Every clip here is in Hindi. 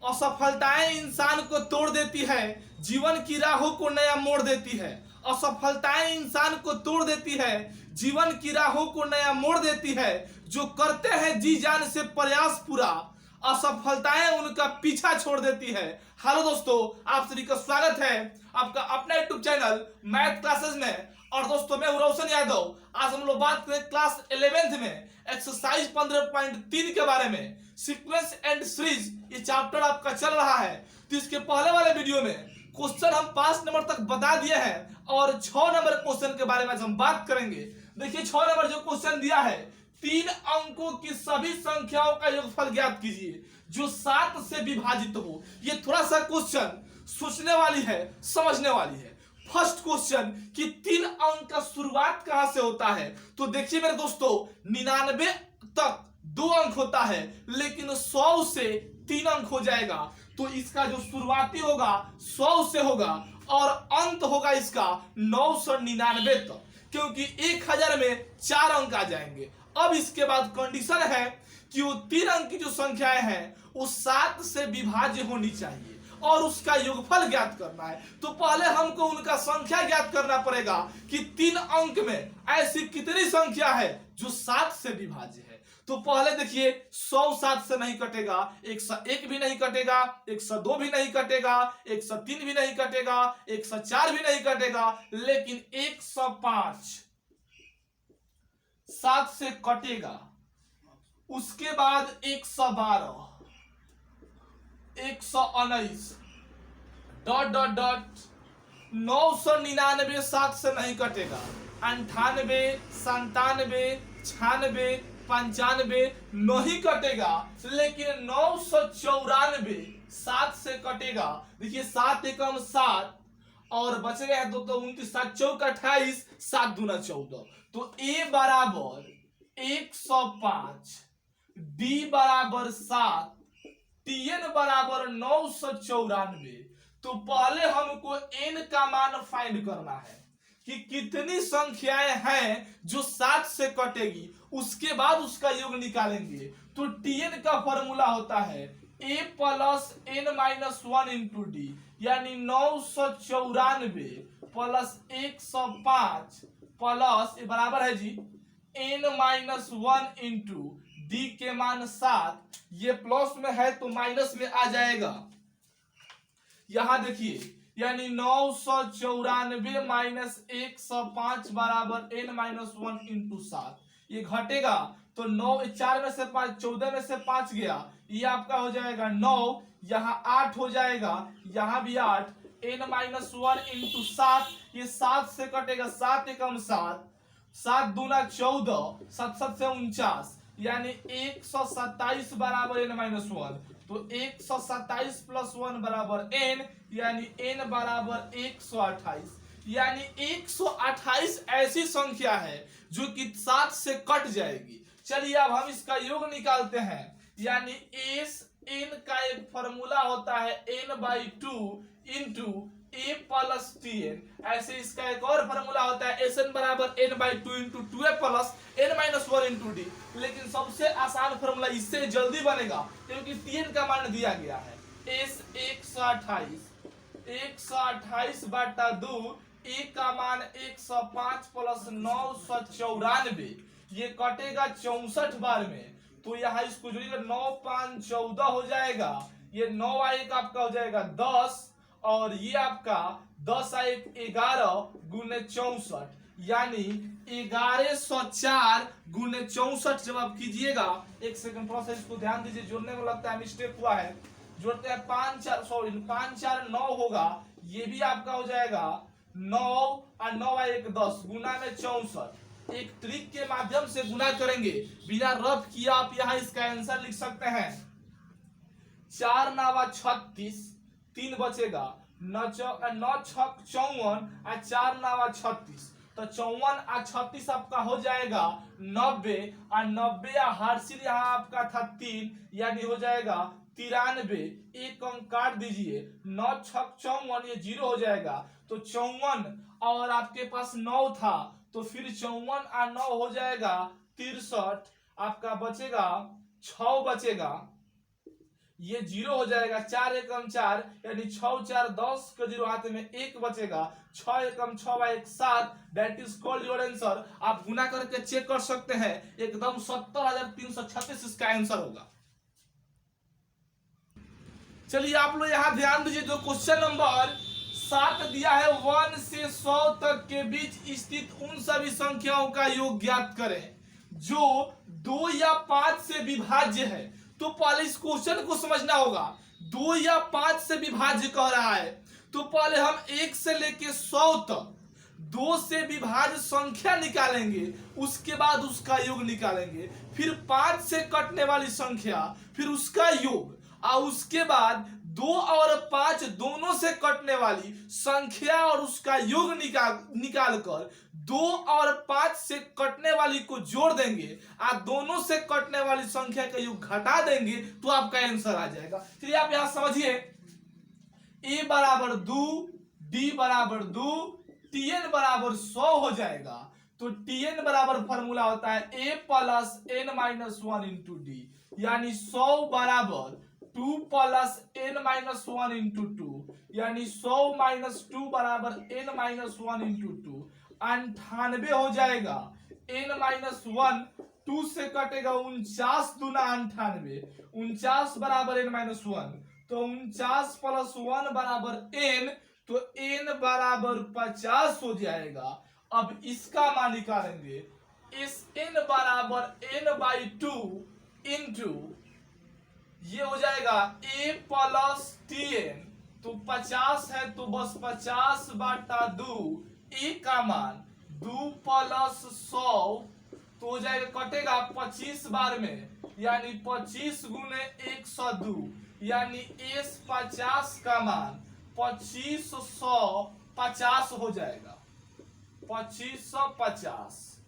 असफलताएं इंसान को तोड़ देती है, जीवन की राहों को नया मोड़ देती है। असफलताएं इंसान को तोड़ देती है, जीवन की राहों को नया मोड़ देती है। जो करते हैं जी जान से प्रयास पूरा, असफलताएं उनका पीछा छोड़ देती है। हेलो दोस्तों, आप सभी का स्वागत है आपका अपना यूट्यूब चैनल मैथ क्लासेस में। और दोस्तों, मैं हूं रोशन यादव। आज हम लोग बात करें क्लास 11th में एक्सरसाइज 15.3 के बारे में। सीक्वेंस एंड सीरीज ये चैप्टर आपका चल रहा है। तो इसके पहले वाले वीडियो में क्वेश्चन हम 5 नंबर तक बता दिए हैं और 6 नंबर क्वेश्चन के बारे में आज हम बात करेंगे। देखिए, 6 नंबर जो क्वेश्चन दिया है, 3 अंकों की सभी संख्याओं का योगफल ज्ञात कीजिए जो 7 से विभाजित हो। ये थोड़ा सा क्वेश्चन सोचने वाली है, समझने वाली है। फर्स्ट क्वेश्चन कि 3 अंक का शुरुआत कहां से होता है। तो देखिए मेरे दोस्तों, 99 तक 2 अंक होता है, लेकिन 100 से 3 अंक हो जाएगा। तो इसका जो शुरुआती होगा 100 से होगा और अंत होगा इसका 999 तक, क्योंकि 1000 में 4 अंक आ जाएंगे। अब इसके बाद कंडीशन है कि वो 3 अंक की जो संख्याएं हैं वो 7 से विभाज्य होनी चाहिए और उसका योगफल ज्ञात करना है। तो पहले हमको उनका संख्या ज्ञात करना पड़ेगा कि 3 अंक में ऐसी कितनी संख्या है जो 7 से विभाज्य है। तो पहले देखिए, 100 7 से नहीं कटेगा, 101 भी नहीं कटेगा, 102 भी नहीं कटेगा, 103 भी नहीं कटेगा, 104 भी नहीं कटेगा, लेकिन 105 7 से कटेगा। उसके बाद 112, 119 डॉट डॉट डॉट 999 7 से नहीं कटेगा। 98 97 96 95 नहीं कटेगा, लेकिन 994 7 से कटेगा। देखिए, 7 एकम 7 और बचेगा है 2 तो 29, 7 चौक 28, 7 दूना 14। तो ए बराबर 105, डी बराबर 7, टीएन बराबर 994। तो पहले हमको एन का मान फाइंड करना है कि कितनी संख्याएं हैं जो 7 से कटेगी, उसके बाद उसका योग निकालेंगे। तो टीएन का फॉर्मूला होता है A plus N minus 1 into D, यानी 994 प्लस 105 प्लस ये बराबर है जी एन माइनस 1 इंटू डी के मान 7। ये प्लस में है तो माइनस में आ जाएगा। यहां देखिए, यानी 994 माइनस 105 बराबर एन माइनस 1 इंटू 7। ये घटेगा तो 9 4 में से 5 14 में से 5 गया, ये आपका हो जाएगा 9, यहाँ 8 हो जाएगा, यहाँ भी 8, एन माइनस 1 इंटू 7। ये 7 से कटेगा, 7 एकम 7, 7 दूना 14, 7 7 से 49, यानी 127 बराबर एन माइनस 1। तो 127 प्लस 1 बराबर एन, यानी एन बराबर 128। यानी 128 ऐसी संख्या है जो कि 7 से कट जाएगी। चलिए अब हम इसका योग निकालते हैं। यानी एस एन का एक फॉर्मूला होता है n/2 into a plus t N. ऐसे इसका एक और फॉर्मूला होता है एस एन बराबर n/2 into 2a plus n minus 1 into D. लेकिन सबसे आसान फॉर्मूला इससे जल्दी बनेगा क्योंकि टी एन का मान दिया गया है एस 128 बटा 2, ए का मान 105 प्लस 994, ये कटेगा 64 बार में। तो यहाँ इसको जोड़िएगा, 9 5 14 हो जाएगा, ये 9 1 आपका हो जाएगा 10 और ये आपका 10 1 11 गुने 64, यानी 1104 गुने 64 जब आप कीजिएगा। एक सेकंड थोड़ा सा इसको ध्यान दीजिए, जोड़ने में लगता है मिस्टेक हुआ है। जोड़ते हैं 5 4 9 होगा, ये भी आपका हो जाएगा 9 और 9 1 10 गुना में 64। एक ट्रिक के माध्यम से गुना करेंगे, बिना रफ किया आप यहाँ इसका आंसर लिख सकते हैं। 4 9 36, 3 बचेगा, 9 6 54 और 4 9 36। तो 54 और 36 आपका हो जाएगा 90 और 90 या हार्सिल यहाँ आपका था 3, यानी हो जाएगा 93। एक अंक काट दीजिए, 9 6 54, ये 0 हो जाएगा। तो 54 और आपके पास 9 था, तो फिर 54 और 9 हो जाएगा 63। आपका बचेगा 6 बचेगा, ये 0 हो जाएगा, 4 एकम 4 यानी 6 4 10 का 0 हाथ में 1 बचेगा, 6 एकम 6 by 1 7, that is called your answer. आप गुना करके चेक कर सकते हैं, एकदम 70,336 इसका आंसर होगा। चलिए आप लोग यहां ध्यान दीजिए, जो क्वेश्चन नंबर 7 दिया है, 1 से 100 तक के बीच स्थित उन सभी संख्याओं का योग ज्ञात करें जो 2 या 5 से विभाज्य है। तो पहले इस क्वेश्चन को समझना होगा, 2 या 5 से विभाज्य कह रहा है, तो पहले हम 1 से लेके 100 तक 2 से विभाज्य संख्या निकालेंगे, उसके बाद उसका योग निकालेंगे, फिर 5 से कटने वाली संख्या, फिर उसका योग, और उसके बाद 2 और 5 दोनों से कटने वाली संख्या और उसका योग निकाल कर 2 और 5 से कटने वाली को जोड़ देंगे और दोनों से कटने वाली संख्या का योग घटा देंगे, तो आपका आंसर आ जाएगा। चलिए आप यहां समझिए, a बराबर 2, d बराबर 2, tn बराबर 100 हो जाएगा। तो tn बराबर फॉर्मूला होता है a plus n minus 1 into D, यानी 100 बराबर 2 प्लस n माइनस 1 इंटू 2, यानी 100 माइनस 2 बराबर n माइनस 1 इंटू 2, 98 हो जाएगा। n माइनस 1 2 से कटेगा, 49 दूना 98, 49 बराबर n माइनस 1, तो 49 प्लस 1 बराबर n, तो n बराबर 50 हो जाएगा। अब इसका मान निकालेंगे, इस n बराबर n बाई 2 इंटू ये हो जाएगा a प्लस tn, तो 50 है तो बस 50 बटा 2, a का मान 2 प्लस 100, तो हो जाएगा, कटेगा 25 बार में, यानी 25 गुने 102, यानी s 50 का मान 2550 हो जाएगा, 2550।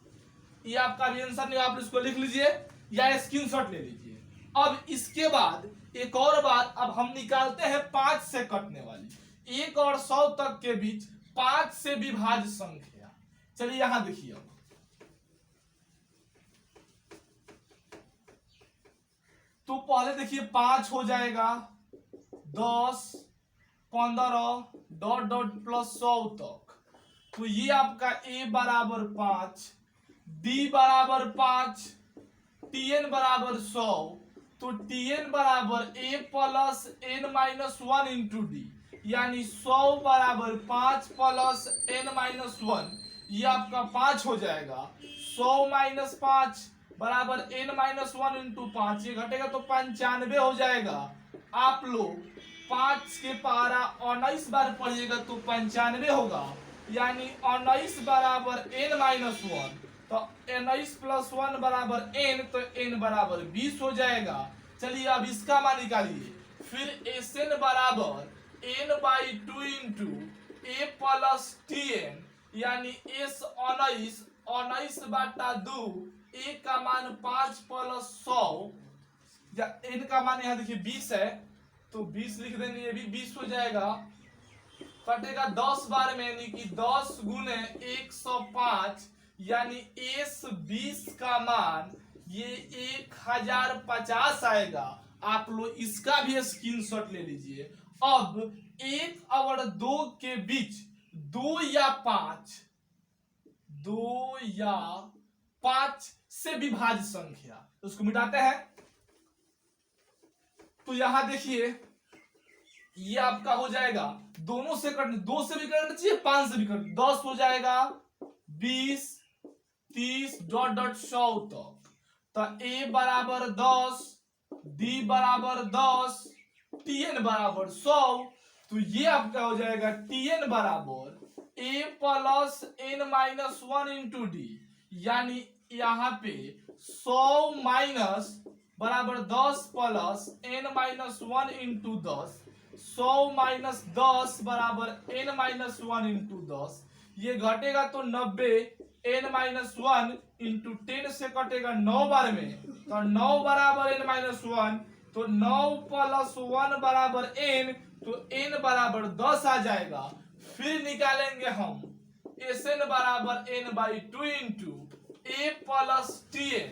ये आपका भी आंसर नहीं, आप इसको लिख लीजिए या स्क्रीनशॉट ले लीजिए। अब इसके बाद एक और बात, अब हम निकालते हैं 5 से कटने वाली, 1 और 100 तक के बीच 5 से विभाज्य संख्या। चलिए यहां देखिए, तो पहले देखिए 5 हो जाएगा, 10 15 डॉट डॉट प्लस 100 तक, तो ये आपका a बराबर 5, d बराबर 5, tn बराबर 100, तो tn बराबर a plus n minus 1 into D, यानी 100 बराबर 5 प्लस n माइनस 1, ये आपका 5 हो जाएगा। 100 माइनस 5 बराबर n माइनस 1 इंटू 5, ये घटेगा तो 95 हो जाएगा। आप लोग 5 के पारा 19 बार पढ़िएगा तो 95 होगा, यानी 19 बराबर n माइनस 1, तो 19 प्लस 1 बराबर n, तो n बराबर 20 हो जाएगा। चलिए अब इसका मान निकालिए, फिर sn बराबर n by 2 into a plus tn, यानी s 19 बटा 2, a का मान 5 प्लस 100, या n का मान यहाँ देखिए 20 है, तो 20 लिख देंगे, ये भी 20 हो जाएगा, कटेगा 10 बार में, यानी कि 10 गुने 105, यानी s 20 का मान ये 1050 आएगा। आप लोग इसका भी स्क्रीनशॉट ले लीजिए। अब 1 और 2 के बीच 2 या 5 से विभाज्य संख्या, उसको मिटाते हैं। तो यहां देखिए, ये आपका हो जाएगा, दोनों से कट, 2 से भी करना चाहिए, 5 से भी कट, 10 हो जाएगा, 20 30 डॉट डॉट 100 तक, तो a बराबर 10, d बराबर 10, tn बराबर 100, तो ये आपका हो जाएगा tn बराबर a plus n minus 1 into D, यानी यहाँ पे 100 माइनस बराबर 10 plus n minus 1 into 10, 100 minus 10 बराबर n माइनस 1 इंटू 10, ये घटेगा तो 90, n माइनस 1 इंटू 10 से कटेगा 9 बार में, तो 9 बराबर n माइनस 1, तो 9 प्लस 1 बराबर n, तो n बराबर 10 आ जाएगा। फिर निकालेंगे हम sn बराबर n by 2 into a plus tn,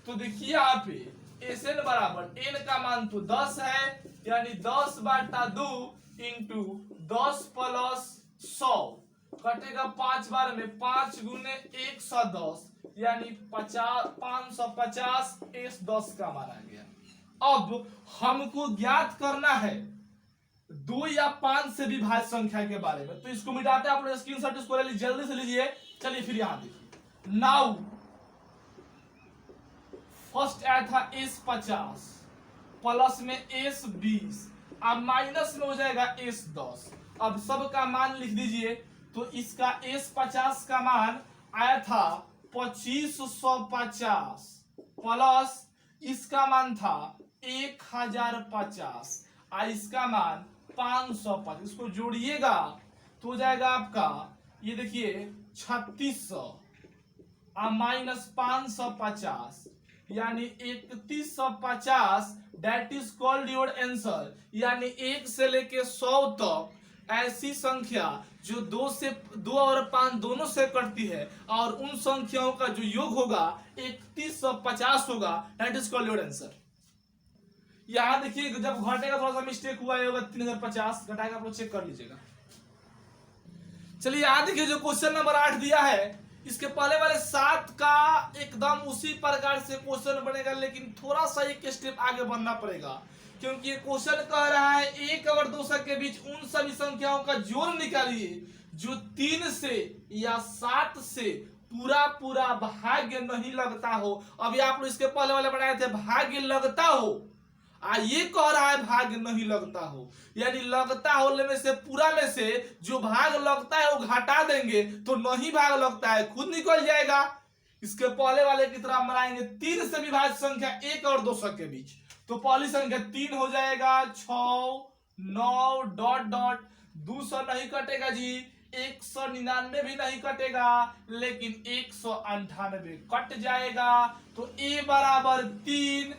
तो देखिए यहाँ पे एस एन बराबर एन का मान तो 10 है, यानी 10/2 इंटू 10 प्लस 100 कटेगा 5 बार में 5 गुने 110 यानी 550 एस 10 का मान आ गया। अब हमको ज्ञात करना है 2 या 5 से विभाज्य संख्या के बारे में, तो इसको मिटाते हैं। आप लोग स्क्रीनशॉट इसको ले लीजिए, जल्दी से लीजिए। चलिए फिर यहां देखिए, नाउ फर्स्ट आया था एस 50 प्लस में एस 20, अब माइनस में हो जाएगा एस 10। अब सब का मान लिख दीजिए, तो इसका एस 50 का मान आया था 2550 प्लस इसका मान था 1050 और इसका मान 550। इसको जोड़िएगा तो हो जाएगा आपका, ये देखिए 3600 और माइनस 550 यानी 3150। That is called your answer. यानी 1 से लेके 100 तक ऐसी संख्या जो 2 और 5 दोनों से कटती है और उन संख्याओं का जो योग होगा 3150 होगा। That is called your answer. यहां देखिए जब घटेगा थोड़ा सा मिस्टेक हुआ होगा, 3050 घटाएगा, आप लोग चेक कर लीजिएगा। चलिए यहां देखिए जो क्वेश्चन नंबर 8 दिया है, इसके पहले वाले 7 का एकदम उसी प्रकार से क्वेश्चन बनेगा, लेकिन थोड़ा सा एक स्टेप आगे बढ़ना पड़ेगा, क्योंकि ये क्वेश्चन कह रहा है 1 और 2 के बीच उन सभी संख्याओं का जोड़ निकालिए जो 3 से या 7 से पूरा भाग्य नहीं लगता हो। अभी आप लोग इसके पहले वाले बनाए थे भाग्य लगता हो, ये कह रहा है भाग नहीं लगता हो, यानी लगता हो में से पूरा में से जो भाग लगता है वो घटा देंगे तो नहीं भाग लगता है खुद निकल जाएगा। इसके पहले वाले की तरह बनाएंगे 3 से विभाज्य संख्या 1 और 2 के बीच, तो पहली संख्या 3 हो जाएगा, 6 9 डॉट डॉट 200 नहीं कटेगा जी, 199 भी नहीं कटेगा, लेकिन 198 कट जाएगा। तो ए बराबर 3,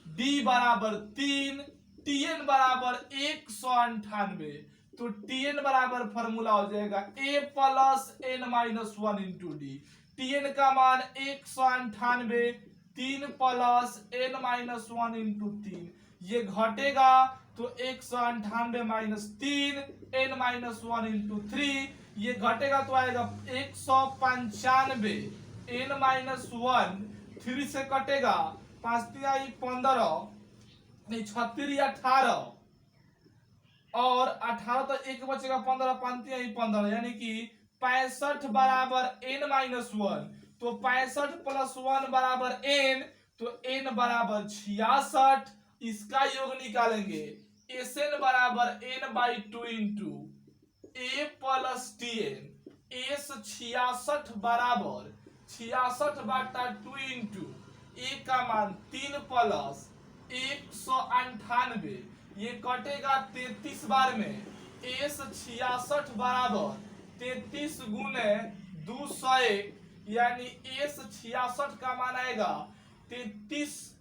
डी बराबर 3, टीएन बराबर 198। तो टीएन बराबर फॉर्मूला हो जाएगा A plus N minus 1 into D. TN का मान 198, 3 प्लस एन माइनस 1 इंटू 3, ये घटेगा तो 198 माइनस 3 एन माइनस 1 इंटू 3, ये घटेगा तो आएगा 195 एन माइनस 1, 3 से कटेगा 5 3 15 नहीं 36 18 और 18 तो एक बचेगा 15 5 3 15 यानी कि 65 बराबर एन माइनस 1। तो 65 प्लस 1 बराबर एन, तो एन बराबर 66। इसका योग निकालेंगे, एस एन बराबर n by 2 into a plus t n. S 66 बराबर 66/2 इंटू ए का मान 3 प्लस 198, ये कटेगा 33 बार में। एस 66 बराबर 33 गुने 201 यानी एस 66 का मान आएगा 33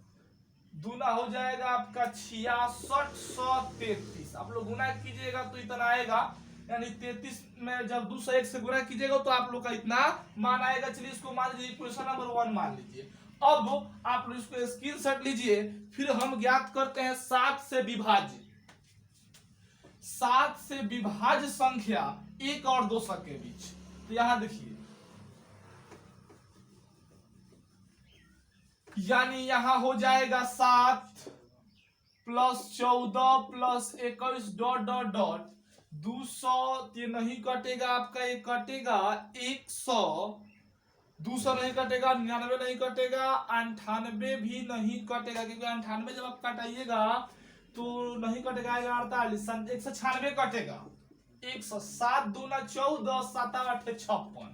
दूना हो जाएगा आपका 6633। आप लोग गुना कीजिएगा तो इतना आएगा, यानी 33 में जब 201 से गुना कीजिएगा तो आप लोग का इतना मान आएगा। चलिए इसको मान लीजिए क्वेश्चन नंबर 1 मान लीजिए। अब आप लोग इसको स्क्रीनशॉट लीजिए, फिर हम ज्ञात करते हैं 7 से विभाज्य संख्या 1 और 2 के बीच। तो यहां देखिए, यानी यहां हो जाएगा 7 plus 14 plus 21 dot dot dot 200, ये नहीं कटेगा आपका, ये कटेगा 100, 200 नहीं कटेगा, 99 नहीं कटेगा, 98 भी नहीं कटेगा, क्योंकि 98 जब आप कटाइएगा तो नहीं कटेगा, 48 196 कटेगा। 107 दूना 14 7 8 56।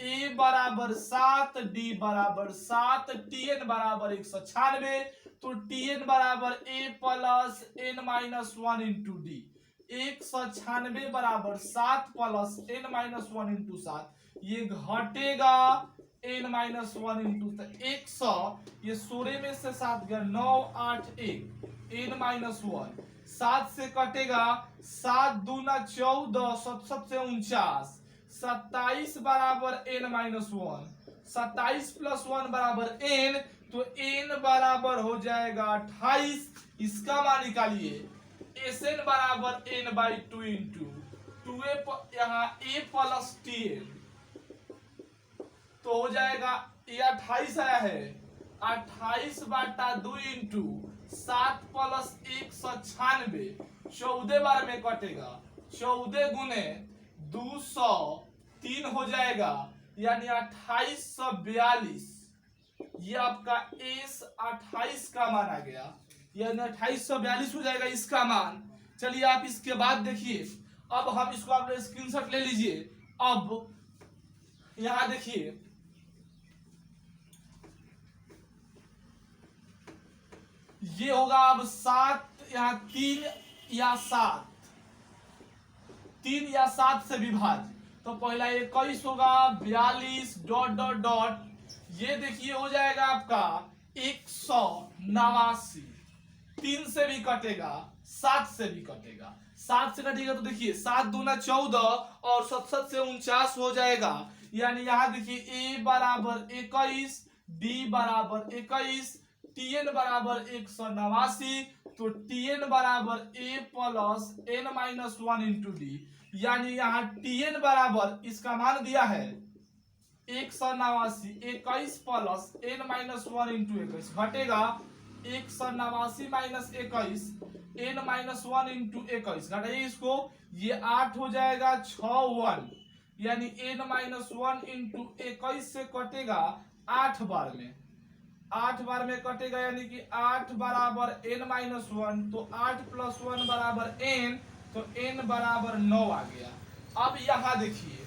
ए बराबर 7, डी बराबर 7, टीएन बराबर 196। तो टीएन बराबर A plus N minus 1 into D. 196 बराबर 7 प्लस एन माइनस 1 इंटू 7, ये घटेगा एन माइनस 1 इंटू 100, ये 16 में से 7 गया 9 8 1 एन माइनस 1, 7 से कटेगा 7 दूना 14 7 से 49, 27 बराबर एन माइनस 1, 27 प्लस 1 बराबर एन, तो n बराबर हो जाएगा 28। इसका मान निकालिए, Sn बराबर n बाई 2 इंटू 2a, यहाँ a प्लस tn, तो हो जाएगा ये 28 आया है, 28 बाटा 2 इंटू 7 प्लस 196, 14 बार में कटेगा, 14 गुने 200 3 हो जाएगा, यानी 2842। ये आपका एस 28 का मान आ गया, यानी 2842 हो जाएगा इसका मान। चलिए आप इसके बाद देखिए, अब हम इसको आप स्क्रीनशॉट ले लीजिए। अब यहां देखिए, ये होगा अब 7, यहाँ 3 या 7, 3 या 7 से विभाज्य, तो पहला 21 होगा, 42 डॉट डॉट डॉट, ये देखिए हो जाएगा आपका 189। 3 से भी कटेगा, 7 से भी कटेगा, 7 से कटेगा तो देखिए 7 दूना 14 और 7 से 49 हो जाएगा, यानी यहां देखिए a बराबर 21, d बराबर 21, tn बराबर 189, तो tn बराबर a plus n minus 1 into D, यानी यहाँ tn बराबर इसका मान दिया है 189, 21 प्लस n माइनस 1 इंटू 21 घटेगा 189 माइनस 21, n माइनस 1 इंटू 21 घटाइए इसको, ये 8 हो जाएगा 61, यानी n माइनस 1 इंटू 21 से कटेगा 8 बार में, 8 बार में कटेगा, यानी कि 8 बराबर n माइनस 1, तो 8 प्लस 1 बराबर n, तो n बराबर 9 आ गया। अब यहां देखिए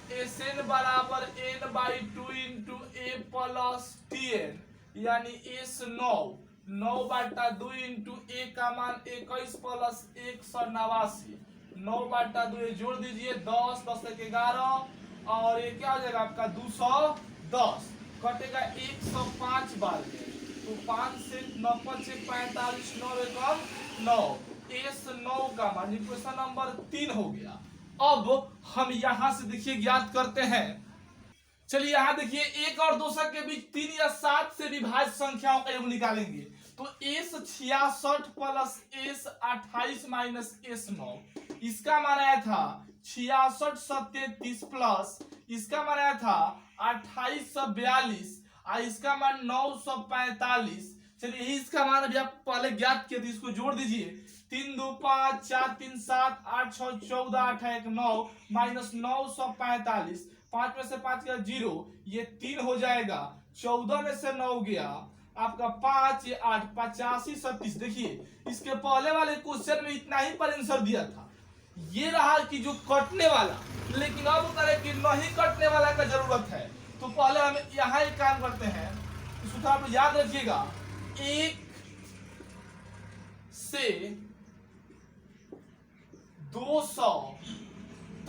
Sn बराबर n by 2 into a plus tn, यानी S 9 बाटा 2 इंटू a का मान 21 प्लस 189, 9 बाटा 2 जोड़ दीजिए 10, 10 एक 11 और ये क्या हो जाएगा आपका 210, कटेगा 105 बार में, तो 5 से 9 से 45, 9 एकम 9, S 9 का मान इक्वेशन नंबर 3 हो गया। अब हम यहां से देखिए ज्ञात करते हैं, चलिए यहां देखिए 1 और 2 के बीच 3 या 7 से विभाज्य संख्याओं का योग निकालेंगे, तो S 66 plus S 28 minus S 9, इसका मान आया था 66 37 प्लस इसका मान आया था 2842 और इसका मान 945। चलिए इसका मान अभी आप पहले ज्ञात किए थे, इसको जोड़ दीजिए, 3 2 5 4 3 7 8 6 14 8 1 9 माइनस 945, 5 में से 5 गया 0, ये 3 हो जाएगा, 14 में से 9 गया आपका 5, ये 8, 85 37। देखिए इसके पहले वाले क्वेश्चन में इतना ही पर आंसर दिया था, ये रहा कि जो कटने वाला, लेकिन अब करें कि नहीं कटने वाला का जरूरत है, तो पहले हम यहाँ एक काम करते हैं, सूत्र आप याद रखिएगा, 1 से 200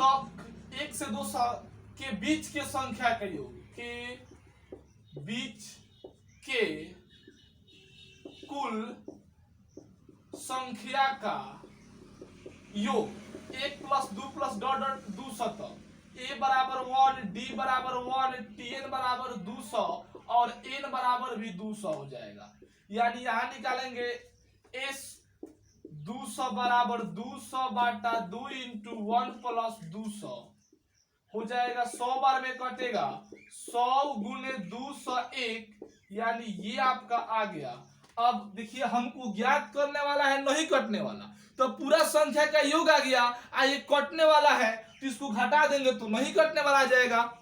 तक, 1 से 200 के बीच के संख्या का योग, के बीच के कुल संख्या का योग, 1 प्लस 2 प्लस डॉट डॉट 200 तक, a बराबर 1, d बराबर 1, tn बराबर 200 और n बराबर भी 200 हो जाएगा, यानी यहां निकालेंगे s 200 बराबर 200 बाटा 2 इंटू 1 प्लस 200 हो जाएगा, 100 बार में कटेगा, 100 गुने 201, यानी ये आपका आ गया। अब देखिए हमको ज्ञात करने वाला है नहीं कटने वाला, तो पूरा संख्या का योग आ गया, ये कटने वाला है तो इसको घटा देंगे तो नहीं कटने वाला आ जाएगा।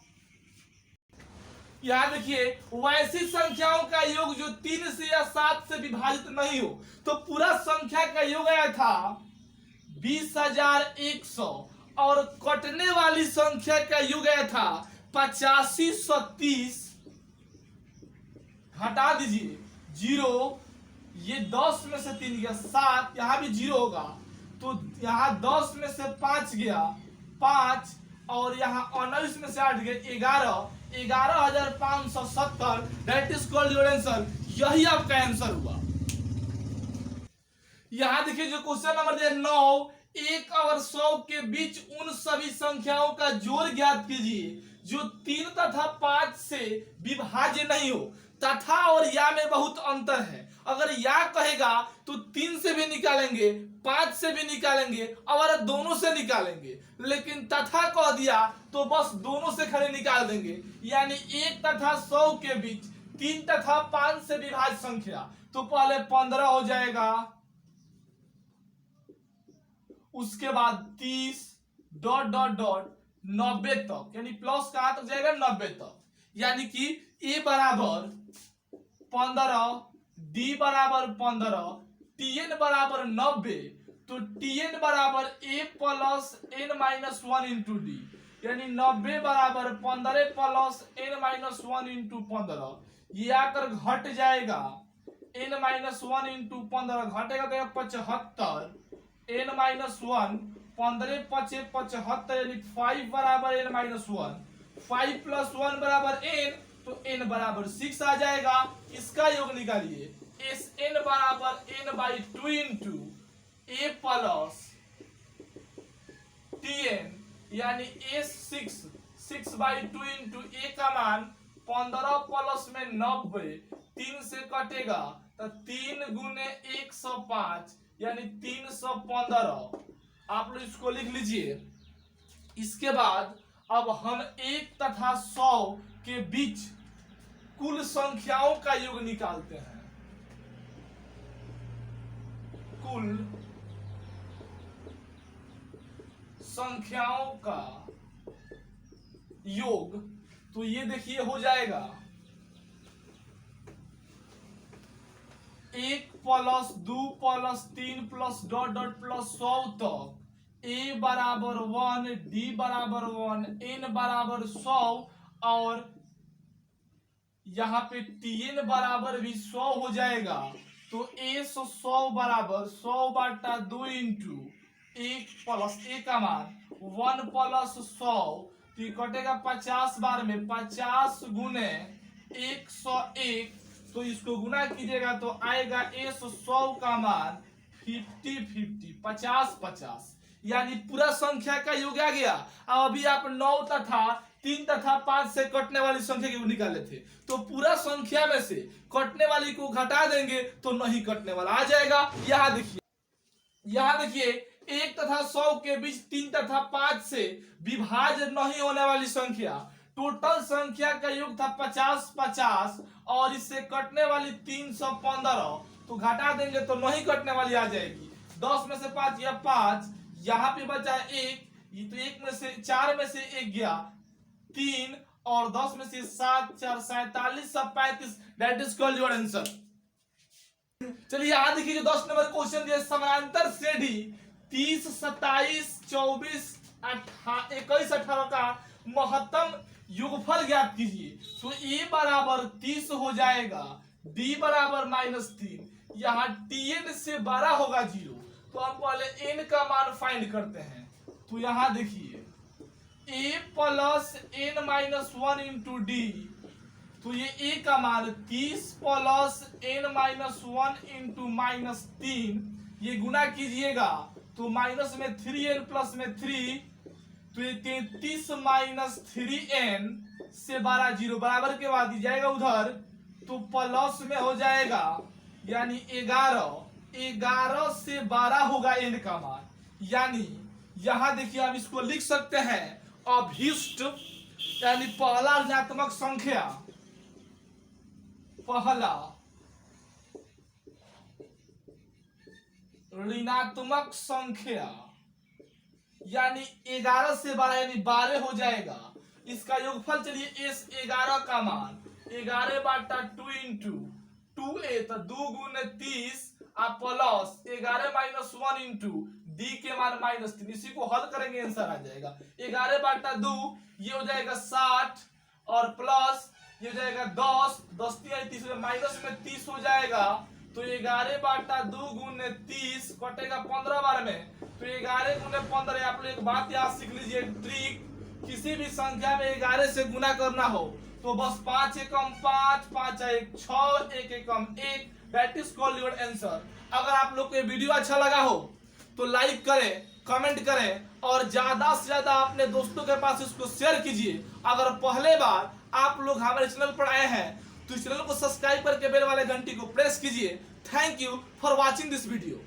यहां देखिए वैसी संख्याओं का योग जो 3 से या 7 से विभाजित नहीं हो, तो पूरा संख्या का योग आया था 20,100 और कटने वाली संख्या का योग आया था 8530। हटा दीजिए 0, ये 10 में से 3 गया 7, यहां भी 0 होगा, तो यहां 10 में से 5 गया 5 और यहां 19 में से 8 गया 11,570। That is called your answer, यही आपका आंसर हुआ। यहां देखिए जो क्वेश्चन नंबर दिया 9, 1 और 100 के बीच उन सभी संख्याओं का जोड़ ज्ञात कीजिए जो 3 तथा 5 से विभाज्य नहीं हो तथा और या में बहुत अंतर है। अगर या कहेगा तो 3 से भी निकालेंगे, 5 से भी निकालेंगे और दोनों से निकालेंगे, लेकिन तथा कह दिया तो बस दोनों से खड़े निकाल देंगे। यानी 1 तथा 100 के बीच 3 तथा 5 से विभाज्य संख्या, तो पहले 15 हो जाएगा, उसके बाद 30 डॉट डॉट डॉट 90 तक, यानी प्लस कहां तक जाएगा 90 तक। यानी कि ए बराबर 15, डी बराबर 15, टीएन बराबर 90, तो टीएन बराबर A plus N minus 1 into D, यानी 90 बराबर 15 प्लस एन माइनस 1 इंटू 15। ये आकर घट जाएगा एन माइनस 1 इंटू 15 घटेगा तो 75, एन माइनस 1 15 पचे 75, यानी 5 बराबर एन माइनस 1, 5 प्लस 1 बराबर एन, तो एन बराबर 6 आ जाएगा। इसका योग निकालिए, एस एन बराबर n by 2 into a plus t n, यानी एस 6 बाई 2 इंटू ए का मान 15 प्लस में 90, 3 से कटेगा तो 3 गुने 105, यानी 315। आप लोग इसको लिख लीजिए। इसके बाद अब हम 1 तथा 100 के बीच कुल संख्याओं का योग निकालते हैं। कुल संख्याओं का योग, तो ये देखिए हो जाएगा 1 plus 2 plus 3 plus dot dot plus 100 तक, ए बराबर 1, डी बराबर 1, एन बराबर 100, और यहाँ पे टीएन बराबर भी 100 हो जाएगा। तो ए 100 बराबर 100 बटा 2 इंटू 1 प्लस ए का मान 1 प्लस 100, तो ये कटेगा 50 बार में, 50 गुने 101, तो इसको गुना कीजिएगा तो आएगा ए 100 का मान 50 50, यानी पूरा संख्या का योग आ गया। अब अभी आप 9 तथा 3 तथा 5 से कटने वाली संख्या को निकाले थे, तो पूरा संख्या में से कटने वाली को घटा देंगे तो नहीं कटने वाला आ जाएगा। यहाँ देखिए 1 तथा 100 के बीच 3 तथा 5 से विभाज्य नहीं होने वाली संख्या, टोटल संख्या का योग था 50 और इससे कटने वाली 315, तो घटा देंगे तो नहीं कटने वाली आ जाएगी। 10 में से 5 या 5, यहाँ पे बचा 1, ये तो 1 में से 4 में से 1 गया 3, और 10 में से 7 4 47 सब 35, that is called your answer. चलिए यहाँ देखिए जो 10 नंबर क्वेश्चन दिया, समानांतर श्रेणी 30 27 24 21 18 का महत्तम योगफल ज्ञात कीजिए। तो ए बराबर 30 हो जाएगा, डी बराबर -3, यहाँ टीएन से बड़ा होगा 0, तो हम पहले एन का मान फाइंड करते हैं। तो यहाँ देखिए A plus N minus 1 into D, तो ये ए का मान 30 प्लस एन माइनस 1 इंटू -3, ये गुना कीजिएगा तो माइनस में 3n प्लस में 3, तो ये 33 माइनस 3n से 12 0 बराबर के बाद जाएगा उधर, तो प्लस में हो जाएगा, यानी 11 से 12 होगा n का मान। यानी यहां देखिए आप इसको लिख सकते हैं अभीष्ट, यानी पहला ऋणात्मक संख्या, पहला ऋणात्मक संख्या, यानी 11 से 12 यानी 12 हो जाएगा। इसका योगफल चलिए एस 11 का मान 11 बटा 2 इंटू 2a, तो 2 गुने 30 आप प्लस 11 माइनस 1 इंटू डी के मान -3, इसी को हल करेंगे आंसर आ जाएगा 11 बटा 2, ये हो जाएगा 60, और प्लस ये हो जाएगा 10 30 में माइनस में 30 हो जाएगा, तो 11 बटा 2 गुने 30 कटेगा 15 बार में, तो 11 गुने 15। आप लोग एक बात याद सीख लीजिए ट्रिक, किसी भी संख्या में 11 से गुना करना हो तो बस 5 एकम 5 5 1 6 1 एकम 1, that is called your answer. अगर आप लोग को ये वीडियो अच्छा लगा हो तो लाइक करें, कमेंट करें और ज्यादा से ज्यादा अपने दोस्तों के पास इसको शेयर कीजिए। अगर पहले बार आप लोग हमारे चैनल पर आए हैं तो चैनल को सब्सक्राइब करके बेल वाले घंटी को प्रेस कीजिए। Thank you for watching this video.